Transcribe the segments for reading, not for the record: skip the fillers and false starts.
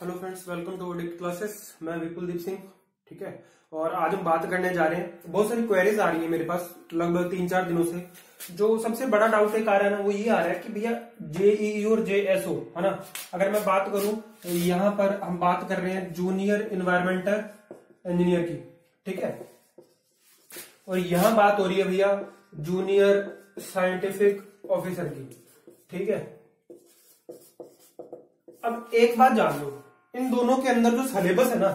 Hello friends, welcome to डिक्ट classes. मैं विपुल दीप सिंह। ठीक है, और आज हम बात करने जा रहे हैं। बहुत सारी क्वेरीज आ रही है मेरे पास लगभग 3-4 दिनों से। जो सबसे बड़ा डाउट एक आ रहा है ना, वो ये आ रहा है कि भैया जेईई और जेएसओ है ना। अगर मैं बात करूं तो यहाँ पर हम बात कर रहे हैं जूनियर इन्वायरमेंटल इंजीनियर की। ठीक है, और यहाँ बात हो रही है भैया जूनियर साइंटिफिक ऑफिसर की। ठीक है, अब एक बात जान लो, इन दोनों के अंदर जो सिलेबस है ना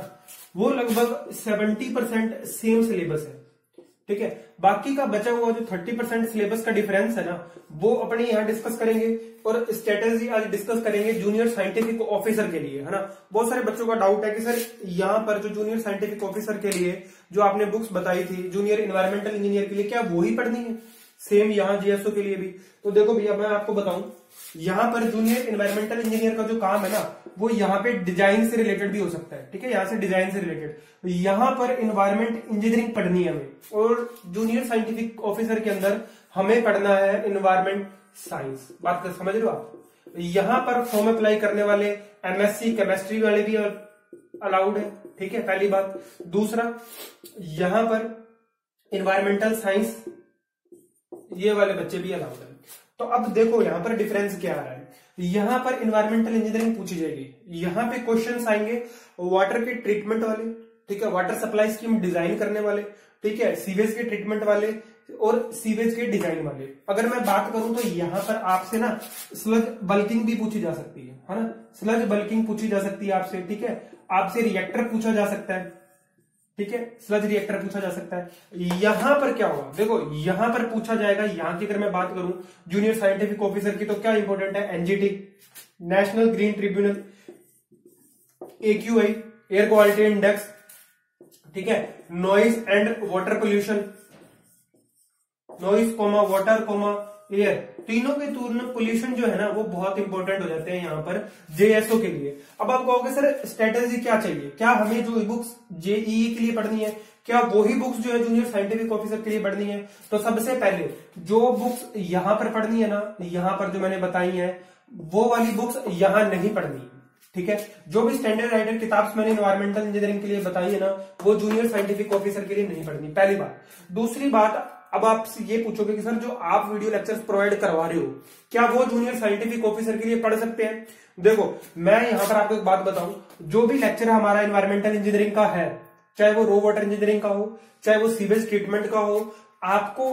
वो लगभग 70% सेम सिलेबस है। ठीक है, बाकी का बचा हुआ जो 30% सिलेबस का डिफरेंस है ना वो अपने यहाँ डिस्कस करेंगे, और स्ट्रेटेजी आज डिस्कस करेंगे जूनियर साइंटिफिक ऑफिसर के लिए, है ना। बहुत सारे बच्चों का डाउट है कि सर यहाँ पर जो जूनियर साइंटिफिक ऑफिसर के लिए जो आपने बुक्स बताई थी जूनियर इन्वायरमेंटल इंजीनियर के लिए, क्या वो ही पढ़नी है सेम यहाँ जीएसओ के लिए भी? तो देखो भैया, मैं आपको बताऊं, यहाँ पर जूनियर एनवायरमेंटल इंजीनियर का जो काम है ना वो यहाँ पे डिजाइन से रिलेटेड भी हो सकता है। ठीक है, यहाँ से डिजाइन से रिलेटेड यहाँ पर एनवायरमेंट इंजीनियरिंग पढ़नी है हमें, और जूनियर साइंटिफिक ऑफिसर के अंदर हमें पढ़ना है एनवायरमेंट साइंस। बात कर समझ रहे हो आप? यहाँ पर फॉर्म अप्लाई करने वाले एमएससी केमिस्ट्री वाले भी अलाउड है। ठीक है, पहली बात। दूसरा, यहाँ पर एनवायरमेंटल साइंस ये वाले बच्चे भी अलाउड है। तो अब देखो यहाँ पर डिफरेंस क्या आ रहा है। यहाँ पर एनवायरमेंटल इंजीनियरिंग पूछी जाएगी, यहाँ पे क्वेश्चंस आएंगे वाटर के ट्रीटमेंट वाले। ठीक है, वाटर सप्लाई स्कीम डिजाइन करने वाले। ठीक है, सीवेज के ट्रीटमेंट वाले और सीवेज के डिजाइन वाले। अगर मैं बात करूं तो यहाँ पर आपसे ना स्लज बल्किंग भी पूछी जा सकती है ना। स्लज बल्किंग पूछी जा सकती है आपसे। ठीक है, आपसे रिएक्टर पूछा जा सकता है। ठीक है, स्लज रिएक्टर पूछा जा सकता है। यहां पर क्या होगा, देखो यहां पर पूछा जाएगा। यहां की अगर मैं बात करूं जूनियर साइंटिफिक ऑफिसर की, तो क्या इंपॉर्टेंट है? NGT, national green tribunal, AQI, air quality index. ठीक है, noise and water pollution, noise comma water comma air, तीनों के पोल्यूशन जो है ना वो बहुत इंपॉर्टेंट हो जाते हैं यहाँ पर जेएसओ के लिए। अब आप कहोगे सर स्ट्रेटेजी क्या चाहिए, क्या हमें जो बुक्स जेईई के लिए पढ़नी है क्या वही बुक्स जो है जूनियर साइंटिफिक ऑफिसर के लिए पढ़नी है? तो सबसे पहले जो बुक्स यहाँ पर पढ़नी है ना, यहाँ पर जो मैंने बताई है वो वाली बुक्स यहाँ नहीं पढ़नी है। ठीक है, जो भी स्टैंडर्ड राइटर किताब मैंने एनवायरमेंटल इंजीनियरिंग के लिए बताई है ना वो जूनियर साइंटिफिक ऑफिसर के लिए नहीं पढ़नी, पहली बात। दूसरी बात, अब आप ये पूछोगे कि सर जो आप वीडियो लेक्चर्स प्रोवाइड करवा रहे हो क्या वो जूनियर साइंटिफिक ऑफिसर के लिए पढ़ सकते हैं? देखो मैं यहां पर आपको एक बात बताऊं, जो भी लेक्चर हमारा एनवायरमेंटल इंजीनियरिंग का है, चाहे वो रो वाटर इंजीनियरिंग का हो, चाहे वो सीवेज ट्रीटमेंट का हो, आपको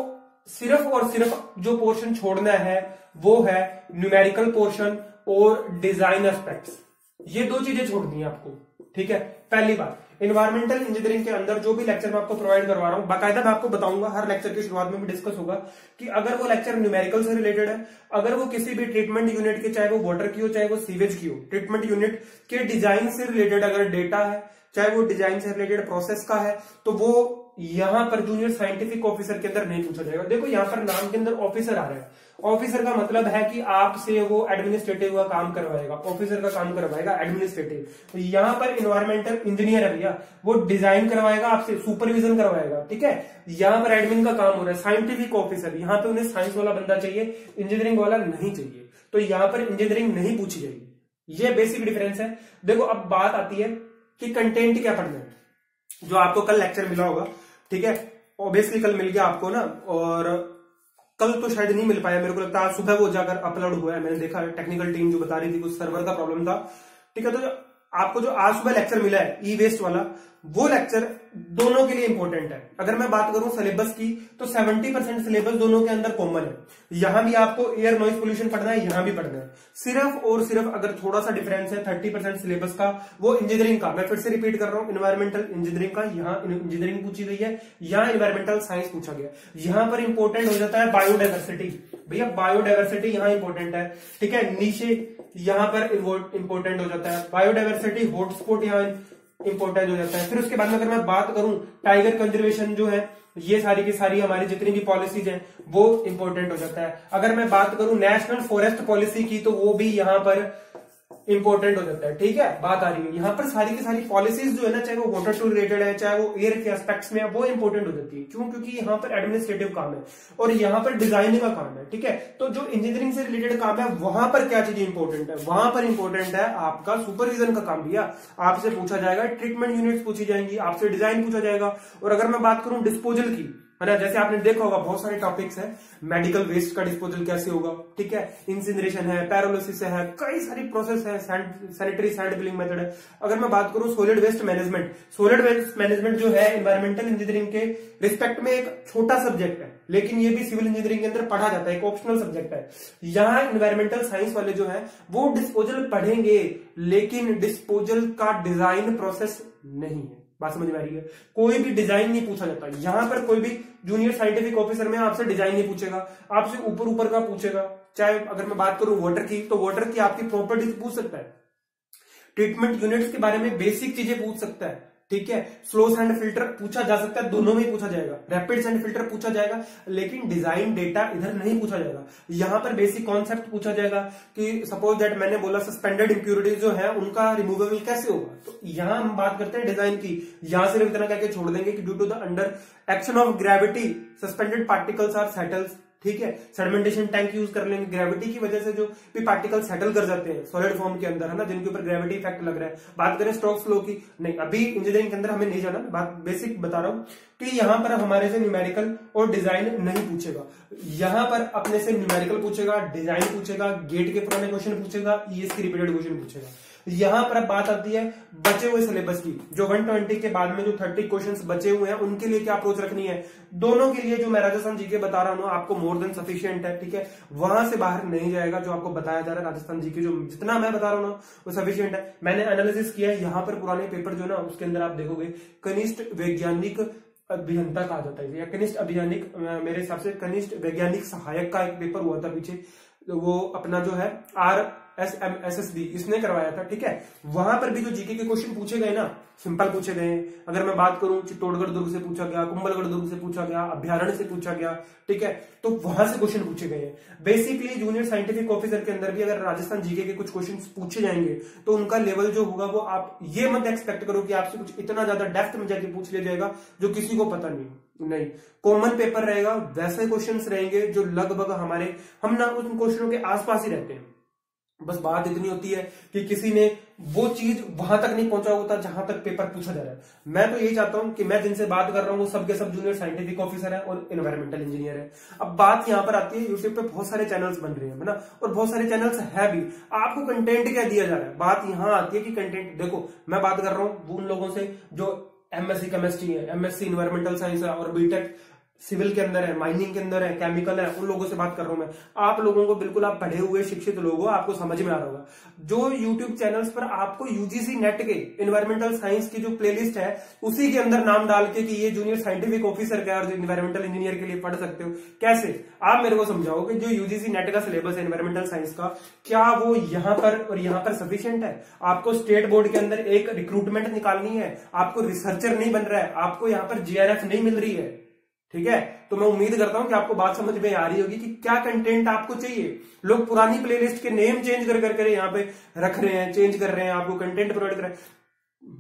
सिर्फ और सिर्फ जो पोर्शन छोड़ना है वो है न्यूमेरिकल पोर्शन और डिजाइन एस्पेक्ट्स। ये दो चीजें छोड़नी है आपको। ठीक है, पहली बात। एनवायरमेंटल इंजीनियरिंग के अंदर जो भी लेक्चर मैं आपको प्रोवाइड करवा रहा हूं, बाकायदा मैं आपको बताऊंगा, हर लेक्चर की शुरुआत में भी डिस्कस होगा कि अगर वो लेक्चर न्यूमेरिकल से रिलेटेड है, अगर वो किसी भी ट्रीटमेंट यूनिट के, चाहे वो वाटर की हो चाहे वो सीवेज की हो, ट्रीटमेंट यूनिट के डिजाइन से रिलेटेड अगर डेटा है, चाहे वो डिजाइन से रिलेटेड प्रोसेस का है, तो वो यहां पर जूनियर साइंटिफिक ऑफिसर के अंदर नहीं पूछा जाएगा। देखो यहाँ पर नाम के अंदर ऑफिसर आ रहा है, ऑफिसर का मतलब है कि आपसे वो एडमिनिस्ट्रेटिव का काम करवाएगा, ऑफिसर का काम करवाएगा एडमिनिस्ट्रेटिव। तो यहाँ पर एनवायरमेंटल इंजीनियर है भैया, वो डिजाइन करवाएगा आपसे, सुपरविजन करवाएगा। ठीक है, यहाँ पर एडमिन का काम हो रहा है। साइंटिफिक ऑफिसर, यहाँ पे उन्हें साइंस वाला बंदा चाहिए, इंजीनियरिंग वाला नहीं चाहिए, तो यहाँ पर इंजीनियरिंग नहीं पूछी जाएगी। ये बेसिक डिफरेंस है। देखो अब बात आती है कि कंटेंट क्या पढ़ना है, जो आपको कल लेक्चर मिला होगा। ठीक है, ऑब्वियसली कल मिल गया आपको ना, और कल तो शायद नहीं मिल पाया, मेरे को लगता है आज सुबह वो जाकर अपलोड हुआ है। मैंने देखा टेक्निकल टीम जो बता रही थी कुछ सर्वर का प्रॉब्लम था। ठीक है, तो आपको जो आज सुबह लेक्चर मिला है ई वेस्ट वाला, वो लेक्चर दोनों के लिए इंपॉर्टेंट है। अगर मैं बात करूं सिलेबस की तो 70% सिलेबस दोनों के अंदर कॉमन है। यहां भी आपको एयर नॉइज पोल्यूशन पढ़ना है, यहां भी पढ़ना है। सिर्फ और सिर्फ अगर थोड़ा सा डिफरेंस है 30% सिलेबस का, वो इंजीनियरिंग का। मैं फिर से रिपीट कर रहा हूं, एनवायरमेंटल इंजीनियरिंग का यहाँ इंजीनियरिंग पूछी गई है, यहाँ एनवायरमेंटल साइंस पूछा गया। यहां पर इंपॉर्टेंट हो जाता है बायोडाइवर्सिटी, भैया बायोडाइवर्सिटी यहाँ इंपॉर्टेंट है। ठीक है, नीचे यहां पर इंपॉर्टेंट हो जाता है बायोडाइवर्सिटी, हॉटस्पॉट यहाँ इंपॉर्टेंट हो जाता है। फिर उसके बाद में अगर मैं बात करूं टाइगर कंजर्वेशन जो है, ये सारी की सारी हमारी जितनी भी पॉलिसीज हैं वो इंपॉर्टेंट हो जाता है। अगर मैं बात करूं नेशनल फॉरेस्ट पॉलिसी की, तो वो भी यहाँ पर इंपॉर्टेंट हो जाता है। ठीक है, बात आ रही है यहाँ पर सारी की सारी पॉलिसीज जो है ना, चाहे वो वाटर टू रिलेटेड है, चाहे वो एयर के एस्पेक्ट्स में है, वो इंपॉर्टेंट हो जाती है। क्यों? क्योंकि यहाँ पर एडमिनिस्ट्रेटिव काम है और यहाँ पर डिजाइनिंग का काम है। ठीक है, तो जो इंजीनियरिंग से रिलेटेड काम है वहां पर क्या चीज इंपॉर्टेंट है? वहां पर इंपॉर्टेंट है आपका सुपरविजन का काम। भैया आपसे पूछा जाएगा ट्रीटमेंट यूनिट्स पूछी जाएंगी, आपसे डिजाइन पूछा जाएगा। और अगर मैं बात करूं डिस्पोजल की, है ना, जैसे आपने देखा होगा बहुत सारे टॉपिक्स हैं, मेडिकल वेस्ट का डिस्पोजल कैसे होगा, ठीक है, इंसिनरेशन है, पैरोलिसिस है, कई सारी प्रोसेस है, सैनिटरी सैंड फिलिंग मेथड है। अगर मैं बात करूं solid waste management, solid waste management जो है एनवायरमेंटल इंजीनियरिंग के रिस्पेक्ट में एक छोटा सब्जेक्ट है, लेकिन ये भी सिविल इंजीनियरिंग के अंदर पढ़ा जाता है, एक ऑप्शनल सब्जेक्ट है। यहाँ एनवायरमेंटल साइंस वाले जो है वो डिस्पोजल पढ़ेंगे, लेकिन डिस्पोजल का डिजाइन प्रोसेस नहीं है। बात समझ में आ रही है? कोई भी डिजाइन नहीं पूछा जाता यहां पर। कोई भी जूनियर साइंटिफिक ऑफिसर में आपसे डिजाइन नहीं पूछेगा, आपसे ऊपर ऊपर का पूछेगा। चाहे अगर मैं बात करूं वाटर की, तो वाटर की आपकी प्रॉपर्टीज पूछ सकता है, ट्रीटमेंट यूनिट्स के बारे में बेसिक चीजें पूछ सकता है। ठीक है, स्लो सैंड फिल्टर पूछा जा सकता है, दोनों में पूछा जाएगा, रैपिड सैंड फिल्टर पूछा जाएगा, लेकिन डिजाइन डेटा इधर नहीं पूछा जाएगा। यहां पर बेसिक कॉन्सेप्ट पूछा जाएगा कि सपोज दैट मैंने बोला सस्पेंडेड इंप्यूरिटीज जो है उनका रिमूवेबल कैसे होगा। तो यहां हम बात करते हैं डिजाइन की, यहां सिर्फ इतना कहकर छोड़ देंगे कि due to the under action of gravity suspended particles are settles. ठीक है, सेडिमेंटेशन टैंक यूज कर लेंगे, ग्रेविटी की वजह से जो भी पार्टिकल सेटल कर जाते हैं सॉलिड फॉर्म के अंदर, है ना, जिनके ऊपर ग्रेविटी इफेक्ट लग रहा है। बात करें स्टोक्स लॉ की, नहीं अभी इंजीनियरिंग के अंदर हमें नहीं जाना, बात बेसिक बता रहा हूं कि यहां पर हमारे से न्यूमेरिकल और डिजाइन नहीं पूछेगा। यहां पर अपने से न्यूमेरिकल पूछेगा, डिजाइन पूछेगा, गेट के पुराने क्वेश्चन पूछेगा, ईएस की रिपीटेड क्वेश्चन पूछेगा। यहां पर बात आती है बचे हुए सिलेबस की, जो 120 के बाद में जो 30 क्वेश्चंस बचे हुए हैं उनके लिए क्या अप्रोच रखनी है। दोनों के लिए जो मैं राजस्थान जीके बता रहा हूं आपको मोर देन सफिशिएंट है। ठीक है, वहां से बाहर नहीं जाएगा। जो आपको बताया जा रहा है राजस्थान जीके जो जितना मैं बता रहा हूं वो सफिशिएंट है। मैंने एनालिसिस किया है, यहाँ पर पुराने पेपर जो ना उसके अंदर आप देखोगे कनिष्ठ वैज्ञानिक अभियंता कहा जाता है या कनिष्ठ अभियानिक, मेरे हिसाब से कनिष्ठ वैज्ञानिक सहायक का एक पेपर हुआ था पीछे, वो अपना जो है RSMSSB इसने करवाया था। ठीक है, वहां पर भी जो जीके के क्वेश्चन पूछे गए ना सिंपल पूछे गए। अगर मैं बात करूं चित्तौड़गढ़ दुर्ग से पूछा गया, कुंभलगढ़ दुर्ग से पूछा गया, अभ्यारण्य से पूछा गया। ठीक है, तो वहां से क्वेश्चन पूछे गए हैं। बेसिकली जूनियर साइंटिफिक ऑफिसर के अंदर भी अगर राजस्थान जीके के कुछ क्वेश्चन पूछे जाएंगे तो उनका लेवल जो होगा वो आप ये मत एक्सपेक्ट करो कि आपसे कुछ इतना ज्यादा डेप्थ में जाके पूछ लिया जाएगा जो किसी को पता नहीं। कॉमन पेपर रहेगा, वैसे क्वेश्चंस रहेंगे जो लगभग हमारे हम ना उन क्वेश्चनों के आसपास ही रहते हैं। बस बात इतनी होती है कि किसी ने वो चीज वहां तक नहीं पहुंचा होता जहां तक पेपर पूछा जा रहा है। मैं तो यही चाहता हूं कि मैं जिनसे बात कर रहा हूं वो सब के सब जूनियर साइंटिफिक ऑफिसर है और एनवायरमेंटल इंजीनियर है। अब बात यहां पर आती है, यूट्यूब पे बहुत सारे चैनल्स बन रहे हैं ना, और बहुत सारे चैनल्स है भी। आपको कंटेंट क्या दिया जा रहा है, बात यहां आती है कि कंटेंट देखो। मैं बात कर रहा हूं उन लोगों से जो MSc केमिस्ट्री है, MSc इन्वायरमेंटल साइंस है और बीटेक सिविल के अंदर है, माइनिंग के अंदर है, केमिकल है, उन लोगों से बात कर रहा हूं मैं। आप लोगों को बिल्कुल आप पढ़े हुए शिक्षित लोग हो, आपको समझ में आ रहा होगा। जो YouTube चैनल्स पर आपको UGC नेट के इन्वायरमेंटल साइंस की जो प्लेलिस्ट है उसी के अंदर नाम डाल के कि ये जूनियर साइंटिफिक ऑफिसर का और इन्वायरमेंटल इंजीनियर के लिए पढ़ सकते हो, कैसे आप मेरे को समझाओ कि जो UGC नेट का सिलेबस है इन्वायरमेंटल साइंस का, क्या वो यहाँ पर और यहाँ पर सफिशिएंट है? आपको स्टेट बोर्ड के अंदर एक रिक्रूटमेंट निकालनी है, आपको रिसर्चर नहीं बन रहा है, आपको यहाँ पर GRF नहीं मिल रही है। ठीक है, तो मैं उम्मीद करता हूं कि आपको बात समझ में आ रही होगी कि क्या कंटेंट आपको चाहिए। लोग पुरानी प्लेलिस्ट के नेम चेंज कर करके यहाँ पे रख रहे हैं, चेंज कर रहे हैं, आपको कंटेंट प्रोवाइड कर रहे हैं।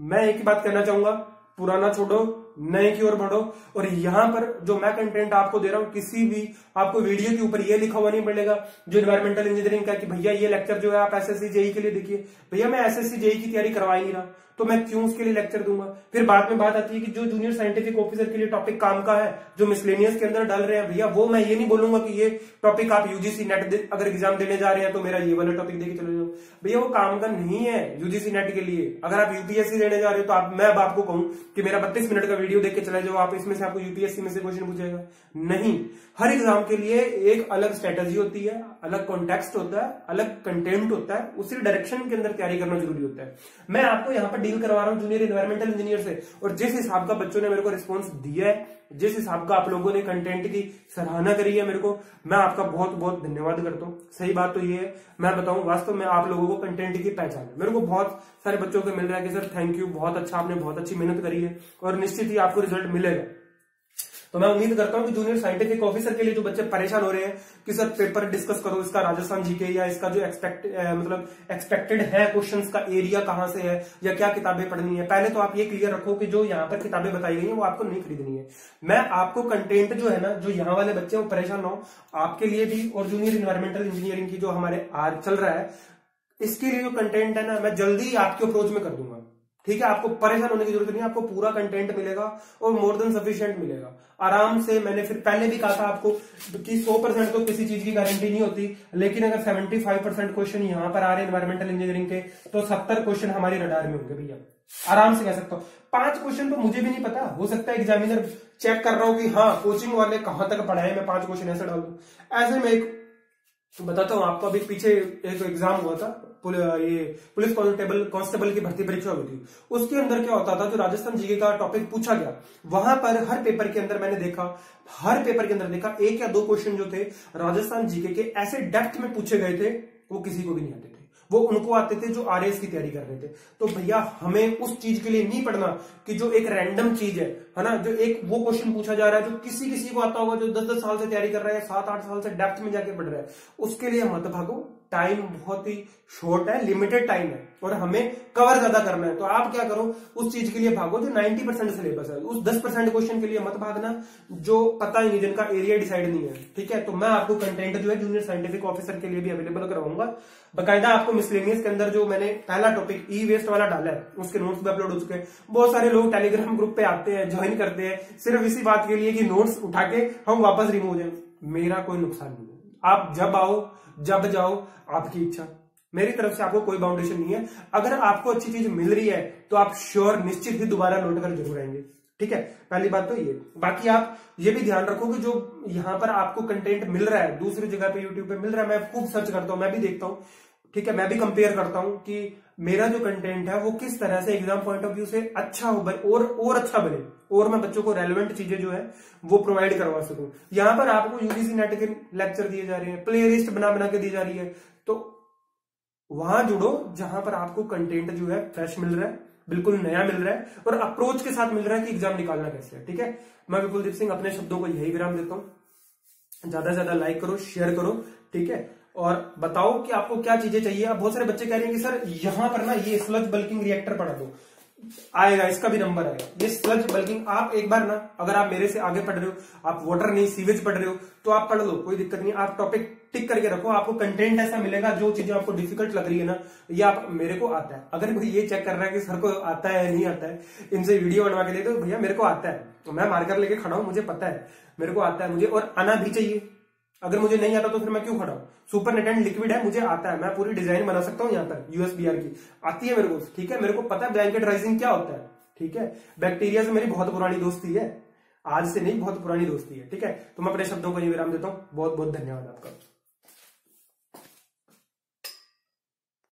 मैं एक ही बात कहना चाहूंगा, पुराना छोड़ो, नए की ओर बढ़ो। और यहां पर जो मैं कंटेंट आपको दे रहा हूं, किसी भी आपको वीडियो के ऊपर ये लिखा हुआ नहीं मिलेगा जो इन्वायरमेंटल इंजीनियरिंग का कि भैया ये लेक्चर जो है आप SSC JEE के लिए देखिए। भैया मैं SSC JEE की तैयारी करवा ही नहीं रहा, तो मैं क्यों उसके लिए लेक्चर दूंगा। फिर बाद में बात आती है कि जो जूनियर साइंटिफिक ऑफिसर के लिए टॉपिक काम का है, जो मिसलेनियस के अंदर डाल रहे हैं, भैया वो मैं ये नहीं बोलूंगा कि ये टॉपिक आप UGC नेट अगर एग्जाम देने जा रहे हैं तो मेरा ये वाला टॉपिक देके चले जाओ। भैया वो काम का नहीं है UGC नेट के लिए। अगर आप UPSC देने जा रहे हो तो मैं अब आपको कहूं कि मेरा 32 मिनट का वीडियो देख के चले जाओ, आप इसमें से आपको UPSC में से क्वेश्चन पूछेगा नहीं। हर एग्जाम के लिए एक अलग स्ट्रेटेजी होती है, अलग कॉन्टेक्स्ट होता है, अलग कंटेंट होता है, उसी डायरेक्शन के अंदर तैयारी करना जरूरी होता है। मैं आपको यहाँ पर डील करवा रहा हूँ जूनियर एनवायरमेंटल इंजीनियर से, और जिस हिसाब का बच्चों ने मेरे को रिस्पॉन्स दिया है, जिस हिसाब का आप लोगों ने कंटेंट की सराहना करी है मेरे को, मैं आपका बहुत बहुत धन्यवाद करता हूँ। सही बात तो ये है, मैं बताऊं वास्तव में आप लोगों को कंटेंट की पहचान है। मेरे को बहुत सारे बच्चों को मिल रहा है कि सर थैंक यू, बहुत अच्छा, आपने बहुत अच्छी मेहनत करी है और निश्चित ही आपको रिजल्ट मिलेगा। तो मैं उम्मीद करता हूं कि जूनियर साइंटिफिक ऑफिसर के लिए जो बच्चे परेशान हो रहे हैं कि सर पेपर डिस्कस करो इसका राजस्थान जीके या इसका जो एक्सपेक्टेड है क्वेश्चंस का एरिया कहां से है या क्या किताबें पढ़नी है, पहले तो आप ये क्लियर रखो कि जो यहाँ पर किताबें बताई गई है वो आपको नहीं खरीदनी है। मैं आपको कंटेंट जो है ना, जो यहाँ वाले बच्चे वो परेशान हो आपके लिए भी, और जूनियर इन्वायरमेंटल इंजीनियरिंग की जो हमारे आज चल रहा है इसके लिए जो कंटेंट है ना, मैं जल्दी आपके अप्रोच में कर दूंगा। ठीक है, आपको परेशान होने की जरूरत नहीं है, आपको पूरा कंटेंट मिलेगा और मोर देन सफिशिएंट मिलेगा आराम से। मैंने फिर पहले भी कहा था आपको कि 100% तो किसी चीज की गारंटी नहीं होती, लेकिन अगर 75% क्वेश्चन यहां पर आ रहे हैं एनवायरमेंटल इंजीनियरिंग के, तो 70 क्वेश्चन हमारी रडार में होंगे भैया, आराम से कह सकता हूं। 5 क्वेश्चन तो मुझे भी नहीं पता, हो सकता है एग्जामिनर चेक कर रहा हो कि हाँ कोचिंग वाले कहां तक पढ़ाए, मैं 5 क्वेश्चन ऐसे डाल दूं। ऐसे में एक बताता हूं आपको, अभी पीछे एक एग्जाम हुआ था, ये पुलिस कांस्टेबल की भर्ती परीक्षा हुई थी, उसके अंदर क्या होता था, जो राजस्थान जीके का टॉपिक पूछा गया, वहां पर हर पेपर के अंदर मैंने देखा, हर पेपर के अंदर देखा 1 या 2 क्वेश्चन जो थे राजस्थान जीके के ऐसे डेप्थ में पूछे गए थे वो किसी को भी नहीं आते थे, वो उनको आते थे जो आरएएस की तैयारी कर रहे थे। तो भैया हमें उस चीज के लिए नहीं पढ़ना कि जो एक रैंडम चीज है ना, जो एक वो क्वेश्चन पूछा जा रहा है जो किसी को आता होगा, जो 10-10 साल से तैयारी कर रहा है, 7-8 साल से डेप्थ में जाके पढ़ रहा है, उसके लिए मत भागो। टाइम बहुत ही शॉर्ट है, लिमिटेड टाइम है और हमें कवर ज्यादा करना है। तो आप क्या करो, उस चीज के लिए भागो जो 90% सिलेबस है, उस 10% क्वेश्चन के लिए मत भागना जो पता ही नहीं, जिनका एरिया डिसाइड नहीं है। ठीक है, तो मैं आपको कंटेंट जो है जूनियर साइंटिफिक ऑफिसर के लिए भी अवेलेबल करवाऊंगा। बकायदा आपको मिसलेनियस के अंदर जो मैंने पहला टॉपिक ई वेस्ट वाला डाला है उसके नोट्स भी अपलोड हो चुके हैं। बहुत सारे लोग टेलीग्राम ग्रुप पे आते हैं, ज्वाइन करते हैं सिर्फ इसी बात के लिए कि नोट्स उठा के हम वापस रिमूव हो जाए। मेरा कोई नुकसान नहीं है, आप जब आओ जब जाओ आपकी इच्छा, मेरी तरफ से आपको कोई बाउंडेशन नहीं है। अगर आपको अच्छी चीज मिल रही है तो आप श्योर निश्चित ही दोबारा लौट कर जरूर आएंगे। ठीक है, पहली बात तो ये। बाकी आप ये भी ध्यान रखो कि जो यहां पर आपको कंटेंट मिल रहा है दूसरी जगह पे यूट्यूब पे मिल रहा है, मैं खूब सर्च करता हूं, मैं भी देखता हूं। ठीक है, मैं भी कंपेयर करता हूं कि मेरा जो कंटेंट है वो किस तरह से एग्जाम पॉइंट ऑफ व्यू से अच्छा हो और अच्छा बने, और मैं बच्चों को रेलेवेंट चीजें जो है वो प्रोवाइड करवा सकूं। यहां पर आपको यूजीसी नेट के लेक्चर दिए जा रहे हैं, प्ले लिस्ट बना के दी जा रही है, तो वहां जुड़ो जहां पर आपको कंटेंट जो है फ्रेश मिल रहा है, बिल्कुल नया मिल रहा है और अप्रोच के साथ मिल रहा है कि एग्जाम निकालना कैसे है। ठीक है, मैं विपुलदीप सिंह अपने शब्दों को यही विराम देता हूं। ज्यादा से ज्यादा लाइक करो, शेयर करो। ठीक है, और बताओ कि आपको क्या चीजें चाहिए। अब बहुत सारे बच्चे कह रहे हैं कि सर यहां पर ना ये स्लज बल्किंग रिएक्टर पढ़ा दो, आएगा, इसका भी नंबर आएगा। ये स्लज बल्किंग आप एक बार ना, अगर आप मेरे से आगे पढ़ रहे हो, आप वाटर नहीं सीवेज पढ़ रहे हो, तो आप पढ़ लो, कोई दिक्कत नहीं। आप टॉपिक टिक करके रखो, आपको कंटेंट ऐसा मिलेगा, जो चीजें आपको डिफिकल्ट लग रही है ना, ये आप मेरे को आता है। अगर कोई ये चेक कर रहा है कि सर को आता है नहीं आता है, इनसे वीडियो बनवा के दे दो, भैया मेरे को आता है, तो मैं मार्कर लेके खड़ा हूं, मुझे पता है, मेरे को आता है, मुझे और आना भी चाहिए। अगर मुझे नहीं आता तो फिर मैं क्यों खड़ा हूं? सुपर नेटेंट लिक्विड है, मुझे आता है, मैं पूरी डिजाइन बना सकता हूं, यहाँ पर यूएसबीआर की आती है मेरे को। ठीक है, मेरे को पता है ब्लैंकेट राइजिंग क्या होता है। ठीक है, बैक्टीरिया से मेरी बहुत पुरानी दोस्ती है, आज से नहीं, बहुत पुरानी दोस्ती है। ठीक है, तो मैं अपने शब्दों को ये विराम देता हूं। बहुत बहुत धन्यवाद आपका।